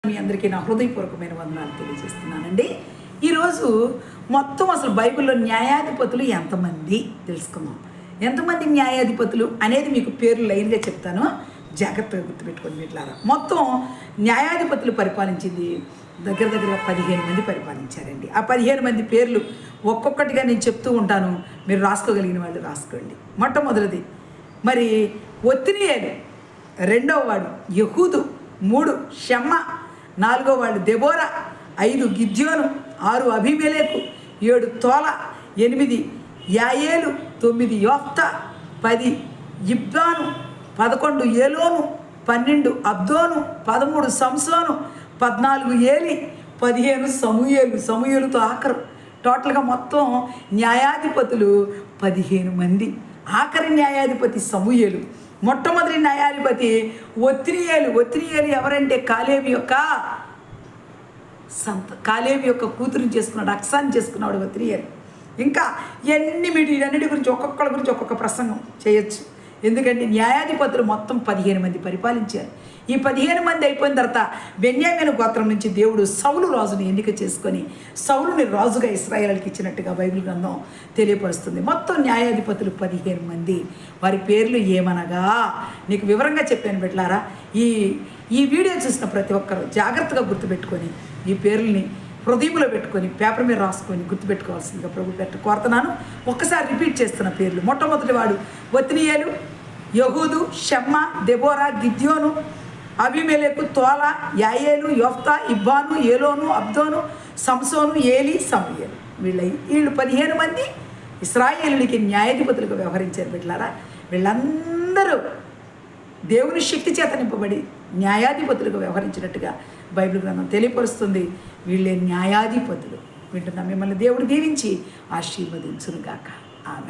మీ అందరికీ నా హృదయపూర్వకమైన వందనాలు తెలియజేస్తున్నానండి. ఈరోజు మొత్తం అసలు బైబిల్లో న్యాయాధిపతులు ఎంతమంది తెలుసుకుందాం. ఎంతమంది న్యాయాధిపతులు అనేది మీకు పేర్లు లైన్గా చెప్తాను, జాగ్రత్తగా గుర్తుపెట్టుకొని వీటిలారా. మొత్తం న్యాయాధిపతులు పరిపాలించింది దగ్గర 15 మంది పరిపాలించారండి. ఆ 15 మంది పేర్లు ఒక్కొక్కటిగా నేను చెప్తూ ఉంటాను, మీరు రాసుకోగలిగిన వాళ్ళు రాసుకోండి. మొట్టమొదటిది మరి ఒత్నియేలు, రెండవ వాడు యెహూదు, 3 షమ్మ, 4వ వాడు దెబోరా, 5 గిద్యోను, 6 అబీమెలెకు, 7 తోల, 8 యాయేలు, 9 యోఫ్తా, 10 ఇబ్దాను, 11 ఏలోను, 12 అబ్దోను, 13 సంసోను, 14 ఏలి, 15 సమూయేలుతో ఆఖరు. టోటల్గా మొత్తం న్యాయాధిపతులు 15 మంది. ఆఖరి న్యాయాధిపతి సమూయేలు. మొట్టమొదటి న్యాయాధిపతి ఒత్నియేలు ఎవరంటే కాలేబు యొక్క కూతురుని చేసుకున్నాడు, అక్సాన్ని చేసుకున్నాడు ఒత్నియేలు. ఇంకా వీటన్నిటి గురించి ఒక్కొక్కరి గురించి ఒక్కొక్క ప్రసంగం చేయొచ్చు. ఎందుకంటే న్యాయాధిపతులు మొత్తం 15 మంది పరిపాలించారు. ఈ 15 మంది అయిపోయిన తర్వాత బెన్యామీను గోత్రం నుంచి దేవుడు సౌలు రాజుని ఎన్నిక చేసుకొని సౌలుని రాజుగా ఇశ్రాయేలుకి ఇచ్చినట్టుగా బైబిల్ గ్రంథం తెలియపరుస్తుంది. మొత్తం న్యాయాధిపతులు 15 మంది. వారి పేర్లు ఏమనగా నీకు వివరంగా చెప్పాను బిడ్డలారా. ఈ వీడియో చూసిన ప్రతి ఒక్కరు జాగ్రత్తగా ఈ పేర్లని హృదయంలో పెట్టుకొని పేపర్ మీద రాసుకొని గుర్తుపెట్టుకోవాల్సిందిగా ప్రభు కోరుతున్నాను. ఒక్కసారి రిపీట్ చేస్తున్న పేర్లు. మొట్టమొదటి వాడు ఒత్నియేలు, యెహూదు, షమ్మ, దెబోరా, గిద్యోను, అబీమెలెకు, తోల, యాయేలు, యోఫ్తా, ఇబ్బాను, ఏలోను, అబ్దోను, సంసోను, ఏలి, సమూయేలు. వీళ్ళు 15 మంది ఇశ్రాయేలునికి న్యాయాధిపతులుగా వ్యవహరించారు బిడ్డలారా. వీళ్ళందరూ దేవుని శక్తి చేత నింపబడి న్యాయాధిపతులుగా వ్యవహరించినట్టుగా బైబిల్ గ్రంథం తెలియపరుస్తుంది. వీళ్ళే న్యాయాధిపతులు. వింటున్నా మిమ్మల్ని దేవుడు దీవించి ఆశీర్వదించునుగాక. ఆమె.